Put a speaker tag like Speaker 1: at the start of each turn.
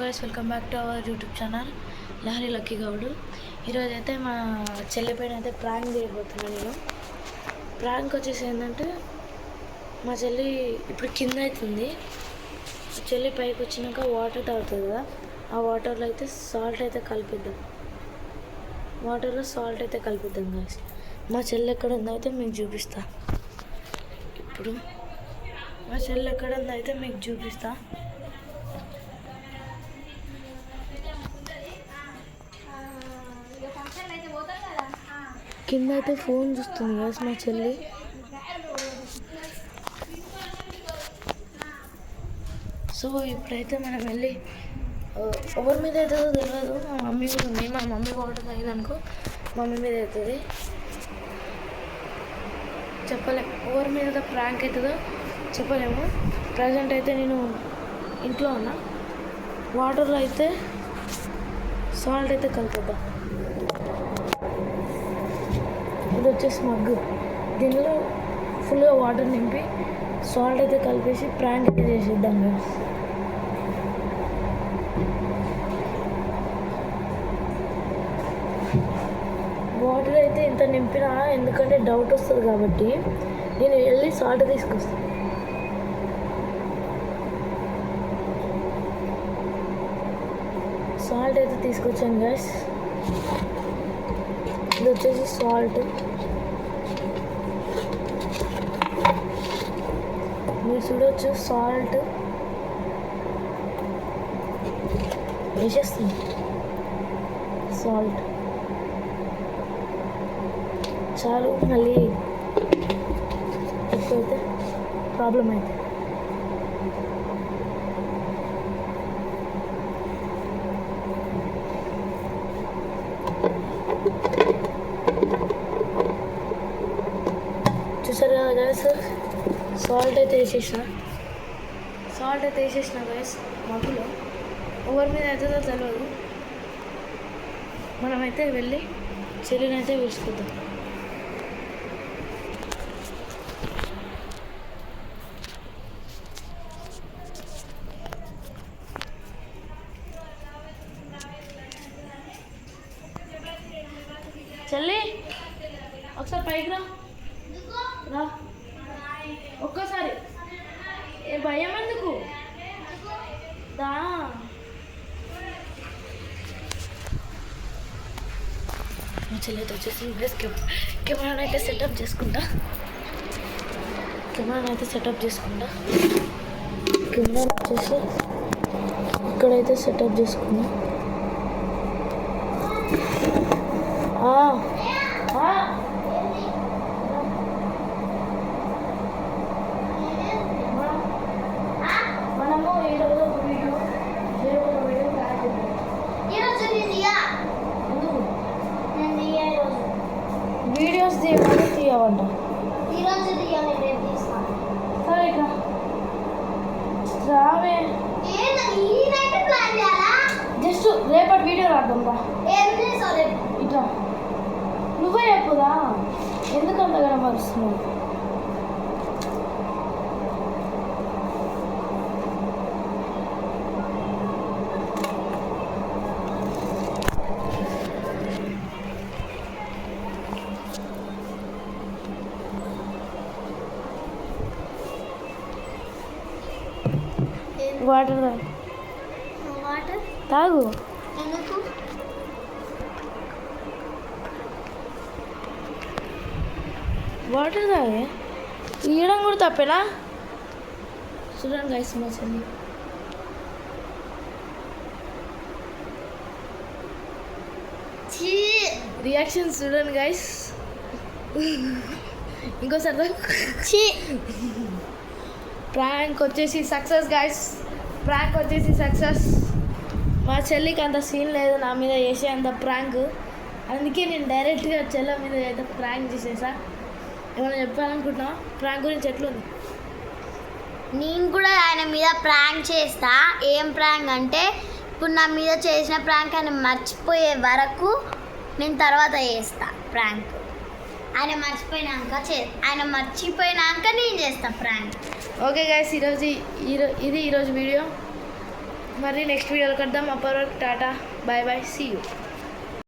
Speaker 1: Guys welcome back to our YouTube channel Lahari Lucky Goud. ఈరోజు అయితే మా చెల్లి పైన అయితే ప్రాంక్ చేయబోతున్నాను. నేను ప్రాంక్ వచ్చేసి ఏంటంటే మా చెల్లి ఇప్పుడు కింద అవుతుంది. చెల్లి పైకి వచ్చినాక వాటర్ తాగుతుంది కదా, ఆ వాటర్లో అయితే సాల్ట్ అయితే కలిపిద్దాం. గైస్ మా చెల్లి ఎక్కడ ఉందో అయితే మీకు చూపిస్తా. ఇప్పుడు మా చెల్లి ఎక్కడ ఉందో అయితే మీకు చూపిస్తా. కింద అయితే ఫోన్ చూస్తుంది గైస్ మా చెల్లి. సో ఇప్పుడైతే మనం వెళ్ళి ఎవరి మీద అవుతుందో తెలియదు. మా మమ్మీ కూడా ఉంది. మా మమ్మీ వాటర్ తాగిందనుకో మమ్మీ మీద అవుతుంది. చెప్పలేము ఎవరి మీద ప్రాంక్ అవుతుందో చెప్పలేము. ప్రజెంట్ అయితే నేను ఇంట్లో ఉన్నా. వాటర్లో అయితే సాల్ట్ అయితే కలిపిద్దాం. ఇది వచ్చేసి మగ్గు, దీనిలో ఫుల్గా వాటర్ నింపి సాల్ట్ అయితే కలిపేసి ప్రాంక్ అయితే చేసేద్దాం. వాటర్ అయితే ఇంత నింపినా ఎందుకంటే డౌట్ వస్తుంది కాబట్టి నేను వెళ్ళి సాల్ట్ తీసుకొస్తాను. సాల్ట్ అయితే తీసుకొచ్చాను గైస్. ఇది వచ్చేసి సాల్ట్. మీరు చూడవచ్చు సాల్ట్ వేసేస్తుంది. సాల్ట్ చాలు, మళ్ళీ ఎక్కువైతే ప్రాబ్లం అయితే. చూసారు కదా గైస్, సాల్ట్ అయితే వేసేసిన గైస్. మగ్గులో ఎవరి మీద అవుతుందో తెలియదు. మనమైతే వెళ్ళి చెల్లిని అయితే పిలుచుకుందాం. చెల్లి ఒకసారి పైకి రా. ఒక్కసారి భయం ఎందుకు దా. మా చెల్లి అయితే వచ్చేసి కెమెరాని అయితే సెటప్ చేసుకుంటా. కెమెరా వచ్చేసి ఇక్కడైతే సెటప్ చేసుకున్నా. మనము ఈరోజు ఒక వీడియోస్ తీయవంట. సరే ఇక రావే, జస్ట్ రేపటి వీడియో రాద్దాం రా. ఇట్లా నువ్వే చెప్పుదా, ఎందుకు అంతగా మరుస్తున్నావు? వాటర్ తాగు. వాటర్ తాగే తీయడం కూడా తప్పేనా? చూడండి గైస్ మా చెల్లి. రియాక్షన్ చూడండి గైస్. ఇంకోసారి ప్రాంక్ వచ్చేసి సక్సెస్. మా చెల్లికి అంత సీన్ లేదు నా మీద చేసే అంత ప్రాంక్. అందుకే నేను డైరెక్ట్గా చెల్ల మీద అయితే ప్రాంక్ చేసేసా. ఏమైనా చెప్పాలనుకుంటున్నా ప్రాంక్ గురించి? ఎట్లుంది?
Speaker 2: నేను కూడా ఆయన మీద ప్రాంక్ చేస్తా. ఏం ప్రాంక్ అంటే, ఇప్పుడు నా మీద చేసిన ప్రాంక్ ఆయన మర్చిపోయే వరకు నేను తర్వాత చేస్తా ప్రాంక్. ఆయన మర్చిపోయినాక నేను చేస్తా ప్రాంక్.
Speaker 1: ఓకే గైస్, ఈరోజు వీడియో మరి నెక్స్ట్ వీడియోలో కడదాం. అప్పటి వరకు టాటా, బాయ్ బాయ్, సీ యూ.